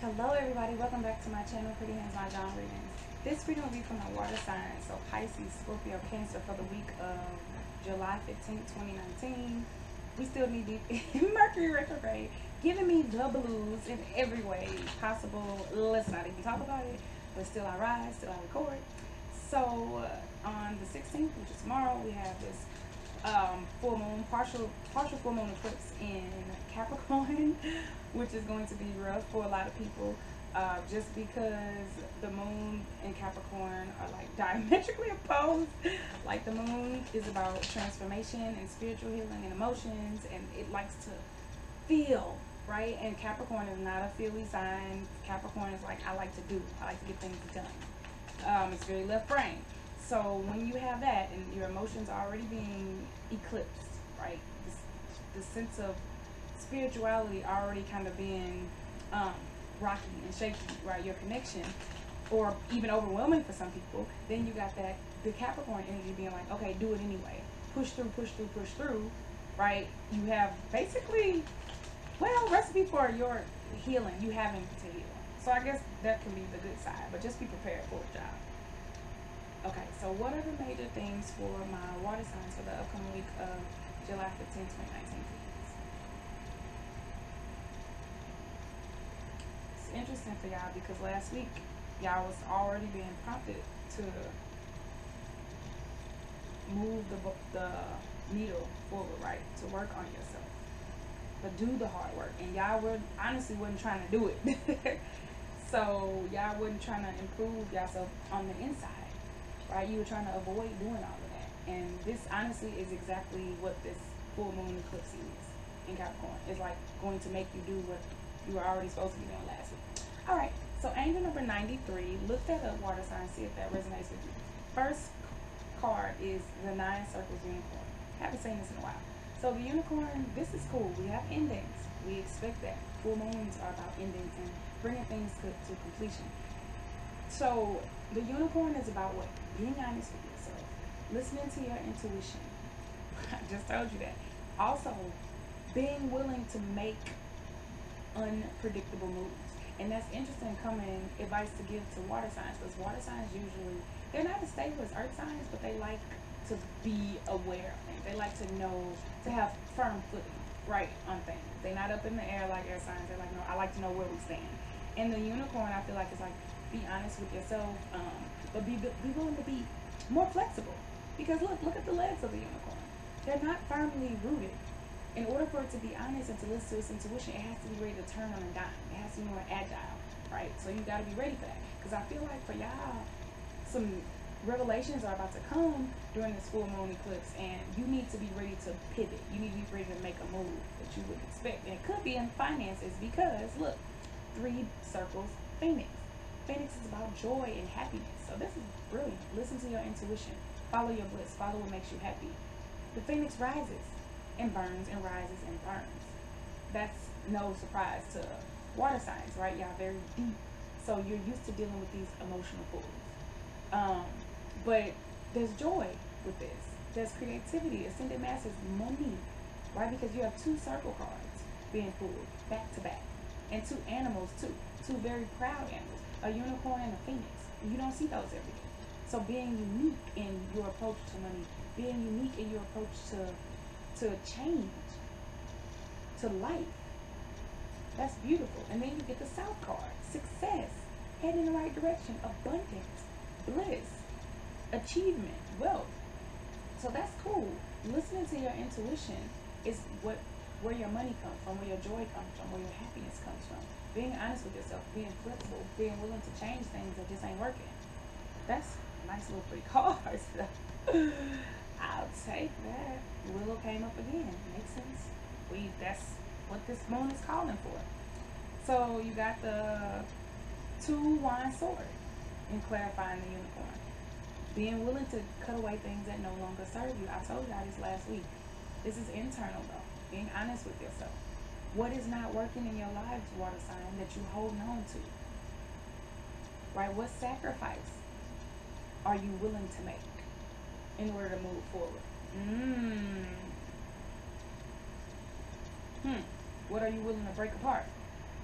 Hello everybody, welcome back to my channel, Pretty Hands Mah Jongg readings. This reading will be for my water signs, so Pisces, Scorpio, Cancer for the week of July 15th, 2019. We still need deep Mercury retrograde, giving me the blues in every way possible. Let's not even talk about it, but still I rise, still I record. So on the 16th, which is tomorrow, we have this full moon, partial full moon eclipse in Capricorn, which is going to be rough for a lot of people, just because the moon and Capricorn are like diametrically opposed. Like the moon is about transformation and spiritual healing and emotions, and it likes to feel, right? And Capricorn is not a feely sign. Capricorn is like, I like to do, I like to get things done. It's very left brain. So when you have that and your emotions are already being eclipsed, right? This sense of spirituality already kind of being rocky and shaky, right? Your connection, or even overwhelming for some people. Then you got that the Capricorn energy being like, okay, do it anyway. Push through, push through, push through, right? You have basically, well, recipe for your healing. You having to heal. So I guess that can be the good side, but just be prepared for a job. Okay, so what are the major things for my water signs for the upcoming week of July 15th, 2019, please? It's interesting for y'all because last week, y'all was already being prompted to move the needle forward, right? To work on yourself. But do the hard work. And y'all were honestly wasn't trying to do it. So y'all wasn't trying to improve yourself on the inside. Right, you were trying to avoid doing all of that, and this honestly is exactly what this full moon eclipse is in Capricorn. It's like going to make you do what you were already supposed to be doing last week. All right, so angel number 93. Look that up, water sign. See if that resonates with you. First card is the 9 circles unicorn. Haven't seen this in a while. So the unicorn, this is cool. We have endings. We expect that. Full moons are about endings and bringing things to completion. So the unicorn is about what? Being honest with yourself, listening to your intuition. I just told you that. Also, being willing to make unpredictable moves. And that's interesting coming advice to give to water signs, because water signs usually, they're not as stable as earth signs, but they like to be aware of things. They like to know, to have firm footing, right, on things. They're not up in the air like air signs. They're like, no, I like to know where we stand. And the unicorn, I feel like, is like, be honest with yourself, but be willing to be more flexible. Because look at the legs of the unicorn. They're not firmly rooted. In order for it to be honest and to listen to its intuition, it has to be ready to turn on a dime. It has to be more agile, right? So you got to be ready for that. Because I feel like for y'all, some revelations are about to come during this full moon eclipse, and you need to be ready to pivot. You need to be ready to make a move that you wouldn't expect. And it could be in finances because, look, 3 circles, Phoenix. Phoenix is about joy and happiness. So this is brilliant. Listen to your intuition. Follow your bliss. Follow what makes you happy. The Phoenix rises and burns and rises and burns. That's no surprise to water signs, right? Y'all very deep. So you're used to dealing with these emotional pulls. But there's joy with this. There's creativity. Ascended Masters, money, right? Because you have 2 circle cards being pulled back to back. And 2 animals too. 2 very proud animals. A unicorn and a phoenix. You don't see those every day. So being unique in your approach to money, being unique in your approach to change, to life, that's beautiful. And then you get the South card, success, head in the right direction, abundance, bliss, achievement, wealth. So that's cool. Listening to your intuition is where your money comes from, where your joy comes from, where your happiness comes from. Being honest with yourself, being flexible, being willing to change things that just ain't working. That's a nice little pretty card. I'll take that. Willow came up again. Makes sense. That's what this moon is calling for. So you got the 2 wine sword in clarifying the unicorn. Being willing to cut away things that no longer serve you. I told y'all this last week. This is internal though. Being honest with yourself. What is not working in your lives, water sign, that you hold on to? Right? What sacrifice are you willing to make in order to move forward? What are you willing to break apart?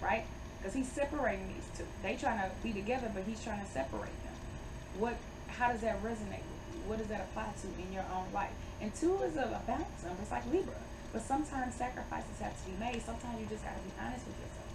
Right? because he's separating these two. They trying to be together, but he's trying to separate them. How does that resonate with you? What does that apply to in your own life? And 2 is a balance number. It's like Libra. But sometimes sacrifices have to be made. Sometimes you just got to be honest with yourself,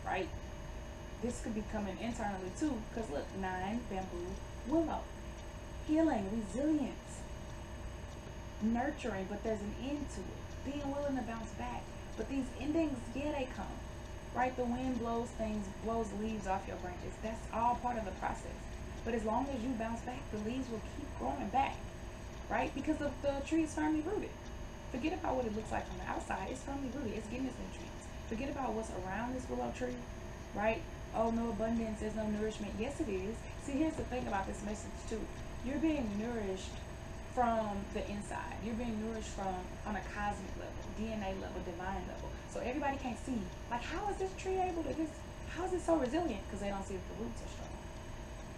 right? This could be coming internally too, because look, 9, bamboo, willow. Healing, resilience, nurturing, but there's an end to it. Being willing to bounce back. But these endings, yeah, they come, right? The wind blows leaves off your branches. That's all part of the process. But as long as you bounce back, the leaves will keep growing back, right? Because the tree is firmly rooted. Forget about what it looks like from the outside. It's firmly rooted. It's getting its nutrients. Forget about what's around this willow tree, right? Oh, no abundance, there's no nourishment. Yes, it is. See, here's the thing about this message too. You're being nourished from the inside. You're being nourished from on a cosmic level, DNA level, divine level. So everybody can't see, like, how is this tree able to how is it so resilient? Because they don't see that the roots are strong,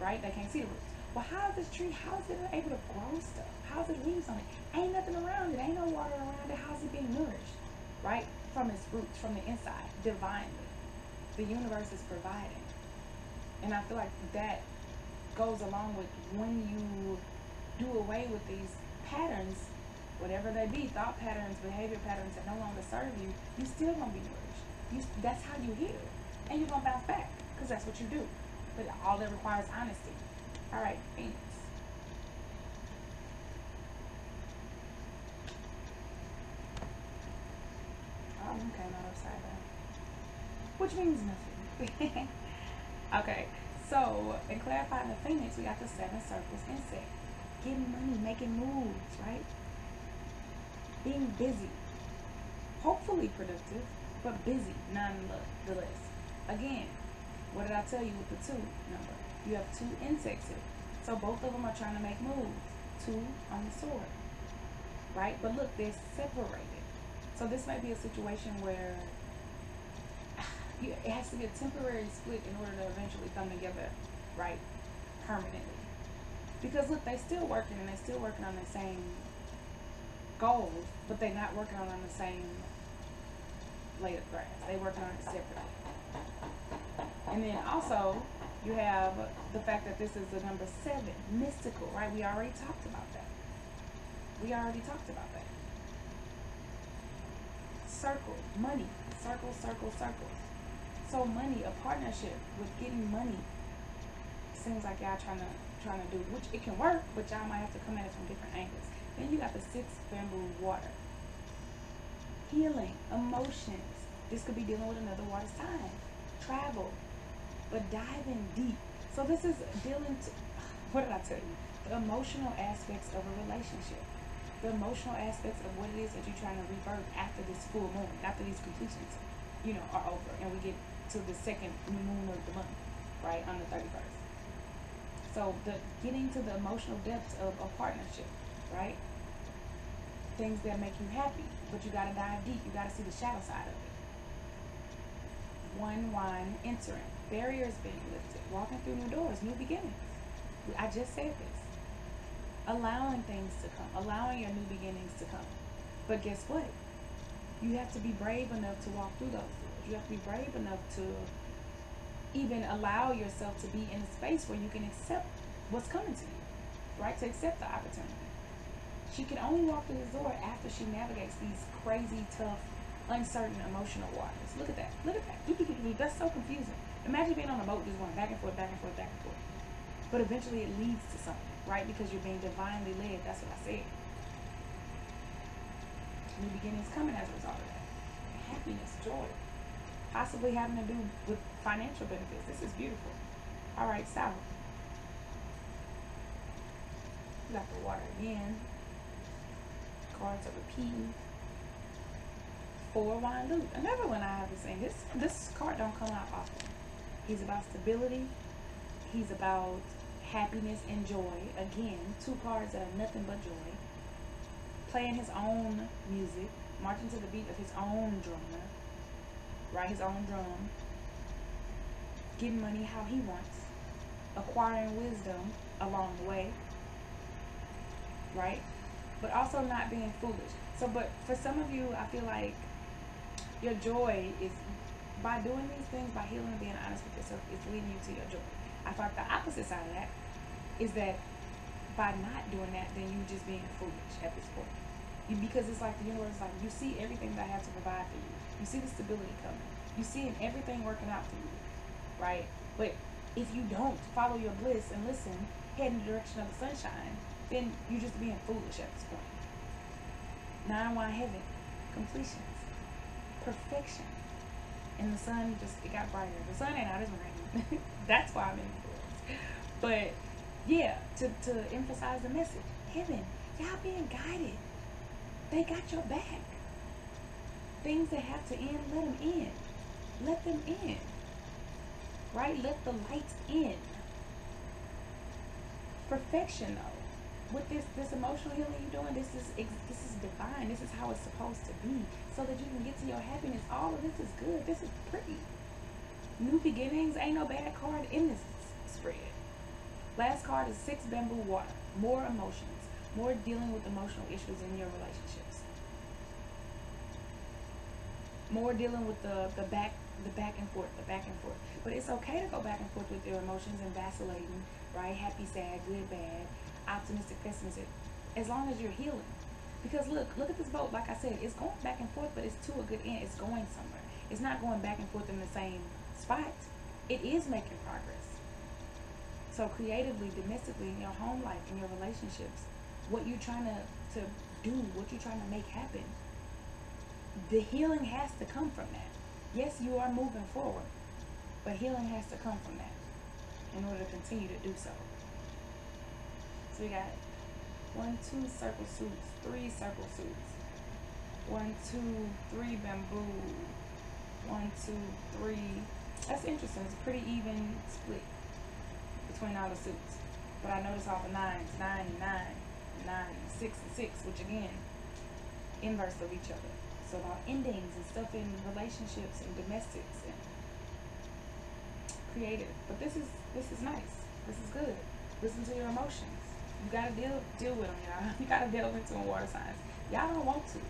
right? They can't see the roots. Well, how is this tree, how is it able to grow stuff? How is it leaves on it? Ain't nothing around it. Ain't no water around it. How is it being nourished, right? From its roots, from the inside, divinely. The universe is providing. And I feel like that goes along with when you do away with these patterns, whatever they be, thought patterns, behavior patterns that no longer serve you, you still gonna be nourished. That's how you heal. And you're gonna bounce back, because that's what you do. But all that requires honesty. All right, Phoenix. Oh, came out upside down. Which means nothing. Okay, so in clarifying the Phoenix, we got the 7 circles insect. Getting money, making moves, right? Being busy. Hopefully productive, but busy nonetheless. Again, what did I tell you with the 2 number? You have 2 insects here. So both of them are trying to make moves. 2 on the sword, right? But look, they're separated. So this might be a situation where it has to be a temporary split in order to eventually come together, right? Permanently. Because look, they're still working and they're still working on the same goals, but they're not working on the same blade of grass. They're working on it separately. And then also, you have the fact that this is the number 7, mystical, right? We already talked about that. Circle, money, circles, circles, circles. So money, a partnership with getting money, seems like y'all trying to do, which it can work, but y'all might have to come at it from different angles. Then you got the 6, bamboo, water. Healing, emotions. This could be dealing with another water sign. Travel, but diving deep. So this is dealing to, what did I tell you? The emotional aspects of a relationship. The emotional aspects of what it is that you're trying to rebirth after this full moon, after these completions, are over, and we get to the second moon of the month, right, on the 31st. So getting to the emotional depths of a partnership, right? Things that make you happy, but you gotta dive deep. You gotta see the shadow side of it. 1 wine entering, barriers being lifted, walking through new doors, new beginnings. I just said this. Allowing things to come, allowing your new beginnings to come. But guess what? You have to be brave enough to walk through those doors. You have to be brave enough to even allow yourself to be in a space where you can accept what's coming to you, right? To accept the opportunity. She can only walk through this door after she navigates these crazy, tough, uncertain, emotional waters. Look at that. Look at that. That's so confusing. Imagine being on a boat just going back and forth, back and forth, back and forth. But eventually it leads to something, right? Because you're being divinely led. That's what I said. New beginnings coming as a result of that. Happiness, joy. Possibly having to do with financial benefits. This is beautiful. All right, South. You got the water again. Cards are repeating. 4 wine loot. Another one I have to say. This card don't come out often. He's about stability. He's about happiness and joy. Again, 2 cards that are nothing but joy. Playing his own music, marching to the beat of his own drummer, right? His own drum. Getting money how he wants. Acquiring wisdom along the way, right? But also not being foolish. So, but for some of you, I feel like your joy is by doing these things, by healing and being honest with yourself, it's leading you to your joy. I thought the opposite side of that is that by not doing that, then you just being foolish at this point. Because it's like the universe is like, you see everything that I have to provide for you. You see the stability coming. You see everything working out for you, right? But if you don't follow your bliss and listen, head in the direction of the sunshine, then you're just being foolish at this point. 9-1 heaven, completions, perfection. And the sun it got brighter. The sun ain't out, it's raining. That's why I'm in the woods. But yeah, to emphasize the message, heaven, y'all being guided. They got your back. Things that have to end, let them in. Let them in. Right? Let the light in. Perfection, though. With this emotional healing you're doing, this is divine. This is how it's supposed to be, so that you can get to your happiness. All of this is good. This is pretty. New beginnings. Ain't no bad card in this spread. Last card is 6 bamboo water. More emotions. More dealing with emotional issues in your relationships. More dealing with the back and forth. But it's okay to go back and forth with your emotions and vacillating, right? Happy, sad, good, bad, optimistic, pessimistic, as long as you're healing. Because look at this boat. Like I said, it's going back and forth, but it's to a good end. It's going somewhere. It's not going back and forth in the same spot. It is making progress. So creatively, domestically, in your home life, in your relationships, what you're trying to do, what you're trying to make happen, the healing has to come from that. Yes, you are moving forward, but healing has to come from that in order to continue to do so. So we got 1, 2 circle suits, 3 circle suits, 1, 2, 3 bamboo, 1, 2, 3. That's interesting. It's a pretty even split between all the suits. But I noticed all the 9s, 9 and 9, 9 and 6 and 6, which again, inverse of each other. So about endings and stuff in relationships and domestics and creative. But this is nice. This is good. Listen to your emotions. You gotta deal with them, y'all. You gotta delve into them water signs. Y'all don't want to.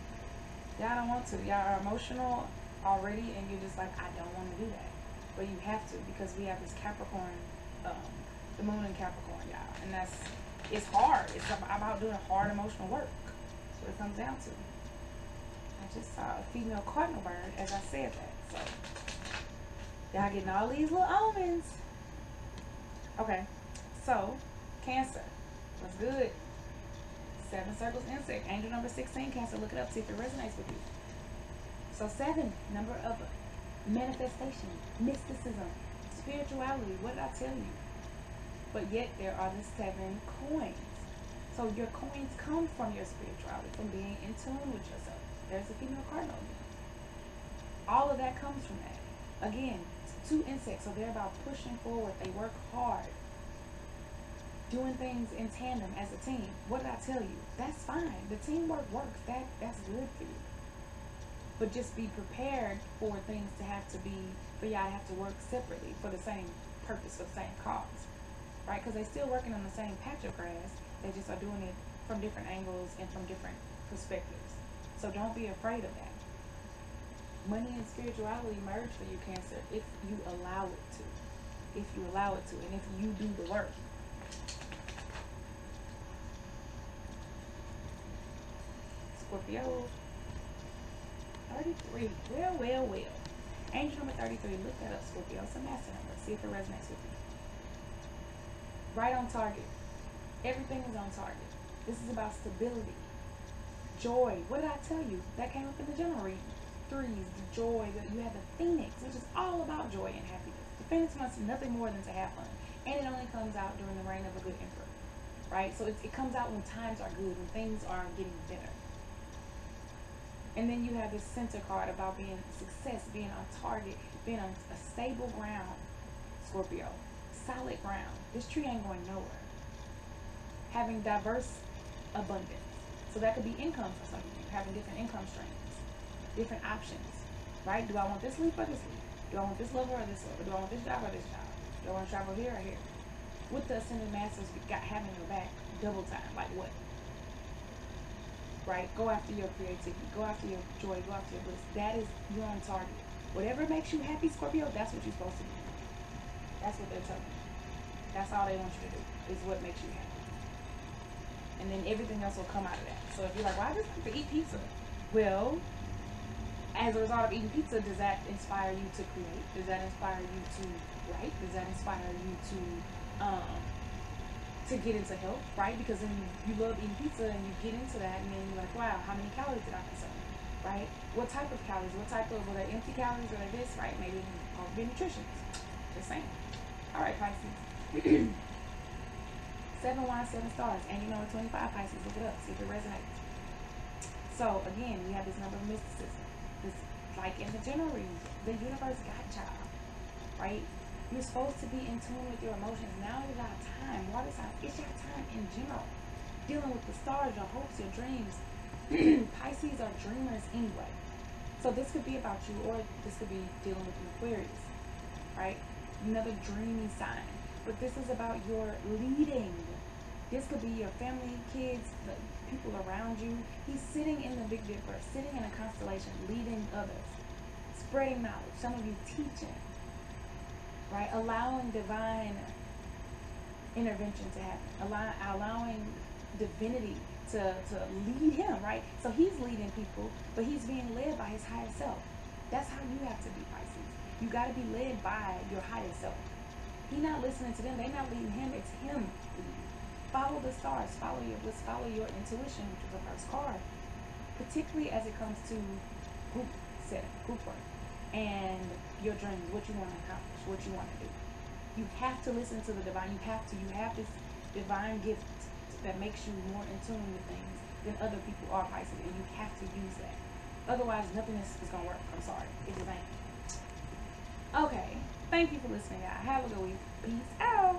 Y'all don't want to. Y'all are emotional already, and you're just like, I don't want to do that. But you have to, because we have this Capricorn, the moon in Capricorn, y'all. And it's hard. It's about doing hard emotional work. That's what it comes down to. I just saw a female cardinal bird as I said that. So y'all getting all these little omens. Okay, so Cancer. What's good? 7 circles insect. Angel number 16, Cancer. Look it up, see if it resonates with you. So 7, number of manifestation, mysticism, spirituality. What did I tell you? But yet there are the 7 coins. So your coins come from your spirituality, from being in tune with yourself. There's a female cardinal again. All of that comes from that. Again, 2 insects, so they're about pushing forward. They work hard. Doing things in tandem as a team. What did I tell you? That's fine. The teamwork works. That's good for you. But just be prepared for things to have to be, for y'all to have to work separately for the same purpose, for the same cause. Right? Because they're still working on the same patch of grass. They just are doing it from different angles and from different perspectives. So don't be afraid of that. Money and spirituality merge for you, Cancer, if you allow it to. If you allow it to, and if you do the work. Scorpio. 33. Well. Angel number 33. Look that up, Scorpio. It's a master number. See if it resonates with you. Right on target. Everything is on target. This is about stability. Joy. What did I tell you? That came up in the general reading. 3s, the joy. You have the Phoenix, which is all about joy and happiness. The Phoenix wants nothing more than to have fun. And it only comes out during the reign of a good emperor. Right? So it comes out when times are good, when things are getting better. And then you have this center card about being success, being on target, being on a stable ground, Scorpio. Solid ground. This tree ain't going nowhere. Having diverse abundance. So that could be income for some of you. Having different income streams. Different options. Right? Do I want this leaf or this leaf? Do I want this level or this level? Do I want this job or this job? Do I want to travel here or here? With the Ascended Masters, we got having your back double time. Like what? Right? Go after your creativity. Go after your joy. Go after your bliss. That is, you're on target. Whatever makes you happy, Scorpio, that's what you're supposed to do. That's what they're telling you. That's all they want you to do, is what makes you happy. And then everything else will come out of that. So if you're like, well, I just like to eat pizza. Well, as a result of eating pizza, does that inspire you to create? Does that inspire you to write? Does that inspire you to get into health, right? Because then you love eating pizza and you get into that, and then you're like, wow, how many calories did I consume, right? What type of calories? What type of, were they empty calories or this, right? Maybe be nutritionists. Just saying. All right, Pisces. 7 wines, 7 stars, and you know 25 Pisces. Look it up, see if it resonates. So again, we have this number of mysticism. This, like in the general reading, the universe got y'all, right? You're supposed to be in tune with your emotions. Now is our time. Water signs, it's your time in general. Dealing with the stars, your hopes, your dreams. Pisces are dreamers anyway. So this could be about you, or this could be dealing with an Aquarius, right? Another dreamy sign. But this is about your leading. This could be your family, kids, the people around you. He's sitting in the Big Dipper, sitting in a constellation, leading others, spreading knowledge. Some of you teaching, right? Allowing divine intervention to happen, allowing divinity to lead him, right? So he's leading people, but he's being led by his higher self. That's how you have to be, Pisces. You got to be led by your higher self. He's not listening to them. They're not leading him. It's him leading. Follow the stars. Follow your intuition, which is the first card. Particularly as it comes to group setting, group work, and your dreams, what you want to accomplish, what you want to do. You have to listen to the divine. You have this divine gift that makes you more in tune with things than other people are, Pisces, and you have to use that. Otherwise, nothing is going to work. I'm sorry. It just ain't. Okay. Thank you for listening, y'all. Have a good week. Peace out.